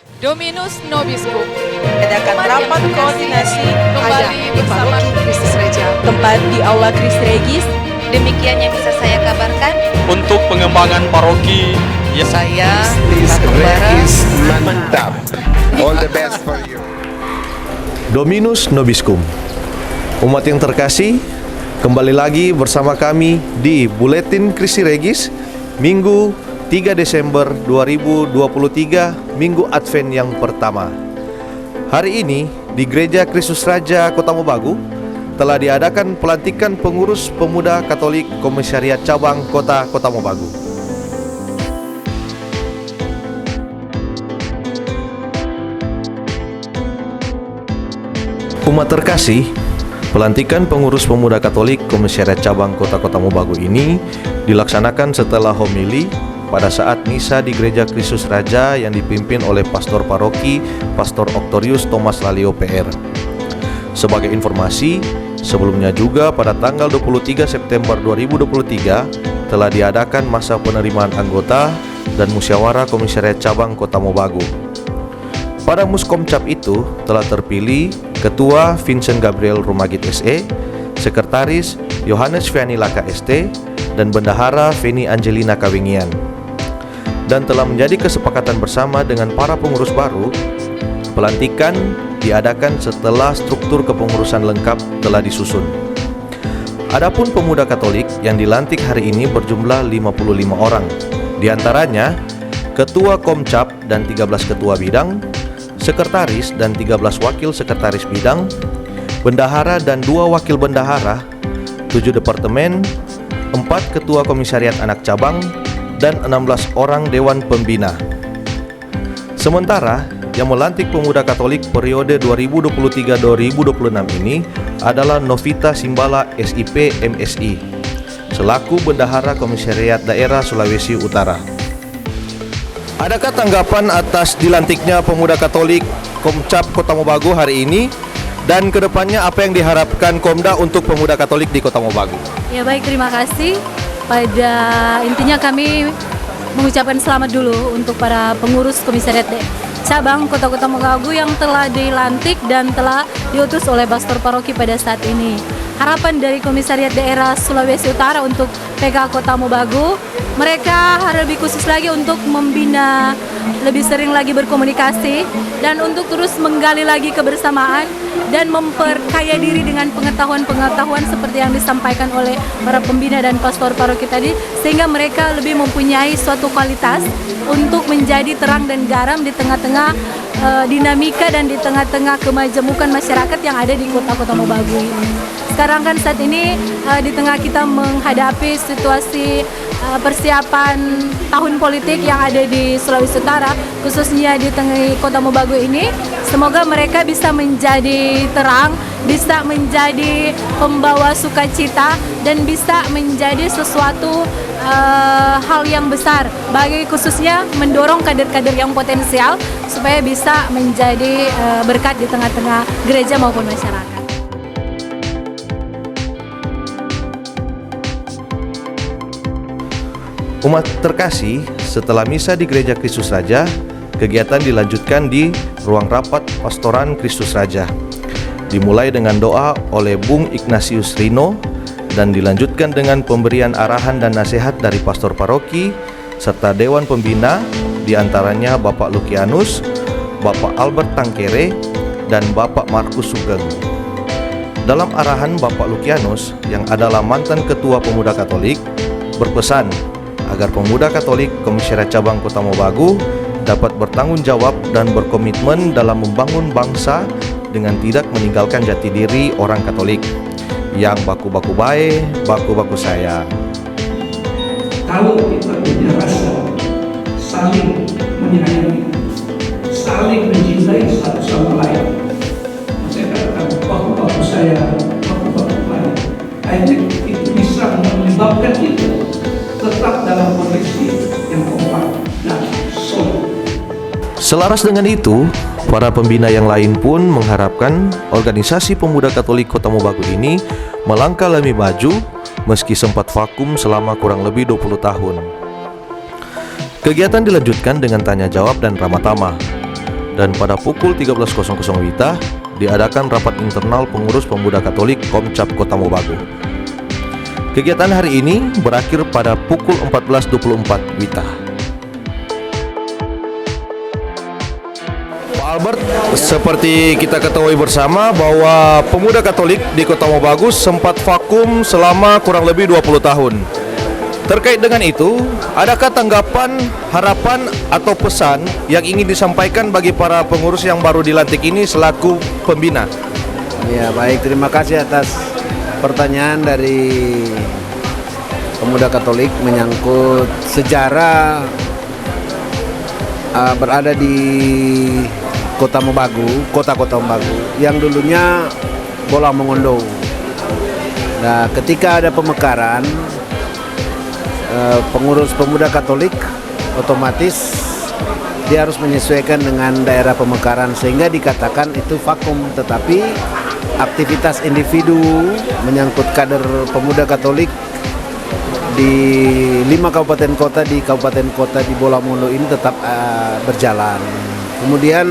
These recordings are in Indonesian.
Dominus Nobiscum. Adakan rapat koordinasi Kembali bersama Kristus Raja. tempat di Aula Kris Regis. Demikian yang bisa saya kabarkan. Untuk pengembangan paroki Saya Kris Ratu Bara. Regis mantap. All the best for you. Dominus Nobiscum. Umat yang terkasih, kembali lagi bersama kami di Buletin Kris Regis Minggu 3 Desember 2023, Minggu Advent yang pertama. Hari ini di Gereja Kristus Raja Kota Mobagu telah diadakan pelantikan pengurus pemuda Katolik Komisariat Cabang Kota Mobagu. Umat terkasih, pelantikan pengurus pemuda Katolik Komisariat Cabang Kota Mobagu ini dilaksanakan setelah homili pada saat misa di Gereja Kristus Raja yang dipimpin oleh Pastor Paroki Pastor Octorius Thomas Lalio PR. Sebagai informasi, sebelumnya juga pada tanggal 23 September 2023 telah diadakan masa penerimaan anggota dan musyawarah Komisariat Cabang Kota Mobagu. Pada Muskomcap itu telah terpilih Ketua Vincent Gabriel Rumagit SE, Sekretaris Yohanes Fiani Laka ST, dan Bendahara Feni Angelina Kawingian. Dan telah menjadi kesepakatan bersama dengan para pengurus baru, pelantikan diadakan setelah struktur kepengurusan lengkap telah disusun. Adapun pemuda Katolik yang dilantik hari ini berjumlah 55 orang. Di antaranya Ketua Komcap dan 13 Ketua Bidang, Sekretaris dan 13 Wakil Sekretaris Bidang, Bendahara dan 2 Wakil Bendahara, 7 Departemen, 4 Ketua Komisariat Anak Cabang, dan 16 orang Dewan Pembina. Sementara yang melantik pemuda Katolik periode 2023-2026 ini adalah Novita Simbala SIP MSI selaku Bendahara Komisariat Daerah Sulawesi Utara. Adakah tanggapan atas dilantiknya pemuda Katolik Komcap Kota Mobagu hari ini, dan kedepannya apa yang diharapkan Komda untuk pemuda Katolik di Kota Mobagu? Ya baik, terima kasih. Pada intinya kami mengucapkan selamat dulu untuk para pengurus Komisariat Cabang Kota Mobagu yang telah dilantik dan telah diutus oleh Pastor Paroki pada saat ini. Harapan dari Komisariat Daerah Sulawesi Utara untuk PK Kota Mobagu, mereka harus lebih khusus lagi untuk membina, lebih sering lagi berkomunikasi, dan untuk terus menggali lagi kebersamaan dan memperkaya diri dengan pengetahuan-pengetahuan seperti yang disampaikan oleh para pembina dan pastor paroki tadi, sehingga mereka lebih mempunyai suatu kualitas untuk menjadi terang dan garam di tengah-tengah dinamika dan di tengah-tengah kemajemukan masyarakat yang ada di Kota Mobagu ini. Sekarang kan saat ini di tengah kita menghadapi situasi persiapan tahun politik yang ada di Sulawesi Utara, khususnya di tengah Kota Mobagu ini, semoga mereka bisa menjadi terang, bisa menjadi pembawa sukacita, dan bisa menjadi sesuatu hal yang besar bagi khususnya mendorong kader-kader yang potensial supaya bisa menjadi berkat di tengah-tengah gereja maupun masyarakat. Umat terkasih, setelah misa di Gereja Kristus Raja, kegiatan dilanjutkan di ruang rapat Pastoran Kristus Raja. Dimulai dengan doa oleh Bung Ignatius Rino dan dilanjutkan dengan pemberian arahan dan nasihat dari Pastor Paroki serta Dewan Pembina, diantaranya Bapak Lukianus, Bapak Albert Tangkere, dan Bapak Markus Sugeng. Dalam arahan Bapak Lukianus yang adalah mantan Ketua Pemuda Katolik berpesan agar pemuda Katolik Komisariat Cabang Kota Mobagu dapat bertanggung jawab dan berkomitmen dalam membangun bangsa dengan tidak meninggalkan jati diri orang Katolik yang baku-baku baik, baku-baku sayang. Kalau kita punya rasa saling menyayangi, saling mencintai satu sama lain, saya katakan baku-baku sayang, baku-baku baik, akhirnya itu bisa menyebabkan kita tetap dalam kondisi yang kompak dan solid. Selaras dengan itu, para pembina yang lain pun mengharapkan organisasi pemuda Katolik Kota Mobagu ini melangkah lebih maju meski sempat vakum selama kurang lebih 20 tahun. Kegiatan dilanjutkan dengan tanya jawab dan ramah tamah. dan pada pukul 13.00 WITA diadakan rapat internal pengurus pemuda Katolik Komcap Kota Mobagu. Kegiatan hari ini berakhir pada pukul 14.24 WITA. Pak Albert, seperti kita ketahui bersama bahwa pemuda Katolik di Kota Mobagu sempat vakum selama kurang lebih 20 tahun. Terkait dengan itu, adakah tanggapan, harapan, atau pesan yang ingin disampaikan bagi para pengurus yang baru dilantik ini selaku pembina? Ya, baik, terima kasih atas pertanyaan dari pemuda Katolik menyangkut sejarah berada di Kota Mobagu, kota-kota Mobagu yang dulunya Bolang Mongondo. Nah, ketika ada pemekaran, pengurus pemuda Katolik otomatis dia harus menyesuaikan dengan daerah pemekaran sehingga dikatakan itu vakum. Tetapi aktivitas individu menyangkut kader pemuda Katolik di 5 kabupaten kota di Bolang Mongondo ini tetap berjalan. Kemudian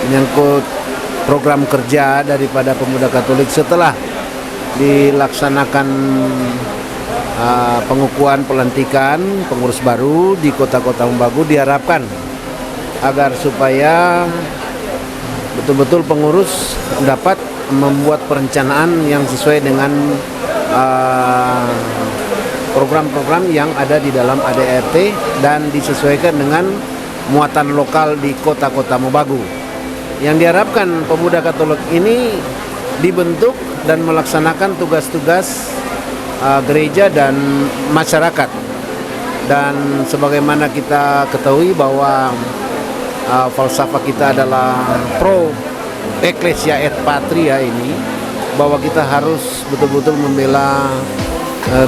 menyangkut program kerja daripada pemuda Katolik setelah dilaksanakan pengukuhan pelantikan pengurus baru di kota-kota Mobagu, diharapkan agar supaya betul-betul pengurus dapat membuat perencanaan yang sesuai dengan program-program yang ada di dalam ADRT dan disesuaikan dengan muatan lokal di kota-kota Mobagu. Yang diharapkan pemuda Katolik ini dibentuk dan melaksanakan tugas-tugas gereja dan masyarakat. Dan sebagaimana kita ketahui bahwa falsafah kita adalah pro Ecclesia et Patria ini, bahwa kita harus betul-betul membela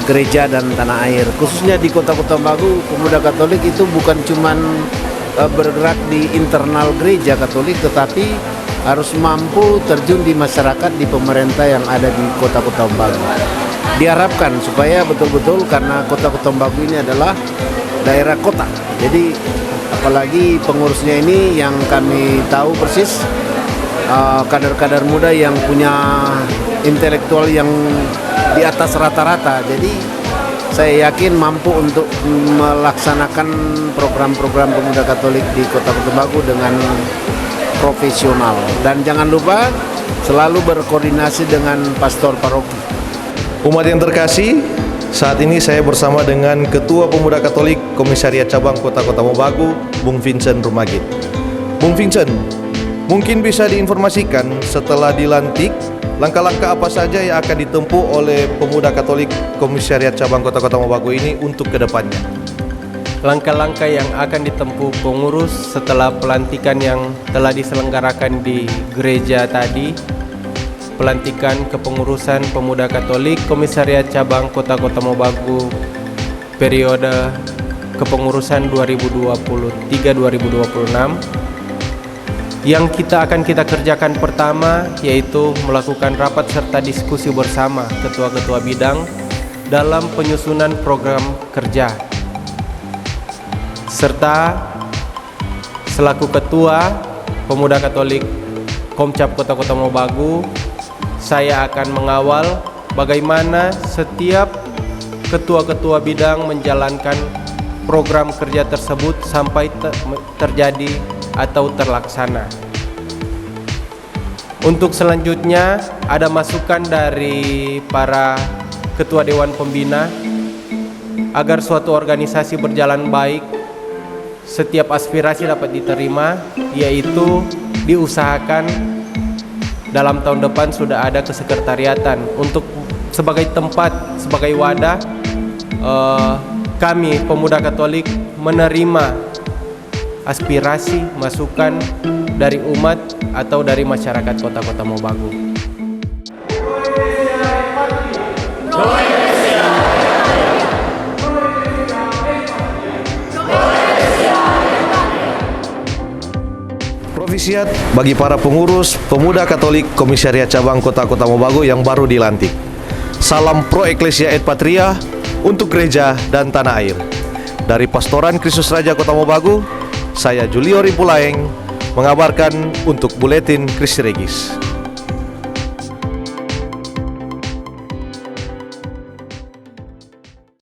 gereja dan tanah air. Khususnya di kota-kota Mobagu, pemuda Katolik itu bukan cuman bergerak di internal gereja Katolik, tetapi harus mampu terjun di masyarakat, di pemerintah yang ada di kota-kota Mobagu. Diharapkan supaya betul-betul, karena kota-kota Mobagu ini adalah daerah kota, jadi apalagi pengurusnya ini yang kami tahu persis kader-kader muda yang punya intelektual yang di atas rata-rata. Jadi saya yakin mampu untuk melaksanakan program-program pemuda Katolik di kota-kota Mobagu dengan profesional. Dan jangan lupa selalu berkoordinasi dengan pastor paroki. Umat yang terkasih, saat ini saya bersama dengan Ketua Pemuda Katolik Komisariat Cabang Kota-Kota Mobagu, Bung Vincent Rumagit. Bung Vincent, mungkin bisa diinformasikan setelah dilantik, langkah-langkah apa saja yang akan ditempuh oleh Pemuda Katolik Komisariat Cabang Kota-Kota Mobagu ini untuk kedepannya? Langkah-langkah yang akan ditempuh pengurus setelah pelantikan yang telah diselenggarakan di gereja tadi, pelantikan kepengurusan Pemuda Katolik Komisariat Cabang Kota-Kota Mobagu periode kepengurusan 2023-2026. Yang kita kerjakan pertama yaitu melakukan rapat serta diskusi bersama ketua-ketua bidang dalam penyusunan program kerja. Serta selaku ketua Pemuda Katolik Komcap Kota-Kota Mobagu, saya akan mengawal bagaimana setiap ketua-ketua bidang menjalankan program kerja tersebut sampai terjadi atau terlaksana. Untuk selanjutnya ada masukan dari para ketua Dewan Pembina agar suatu organisasi berjalan baik. Setiap aspirasi dapat diterima, yaitu diusahakan dalam tahun depan sudah ada kesekretariatan untuk sebagai tempat, sebagai wadah kami pemuda Katolik menerima aspirasi, masukan dari umat atau dari masyarakat kota-kota Mobagu. Novisiat bagi para pengurus Pemuda Katolik Komisariat Cabang Kota-Kota Mobagu yang baru dilantik. Salam Pro Ecclesia et Patria untuk gereja dan tanah air. Dari Pastoran Kristus Raja Kota Mobagu, Saya Julio Rimpulaeng mengabarkan untuk Buletin Kristi Regis.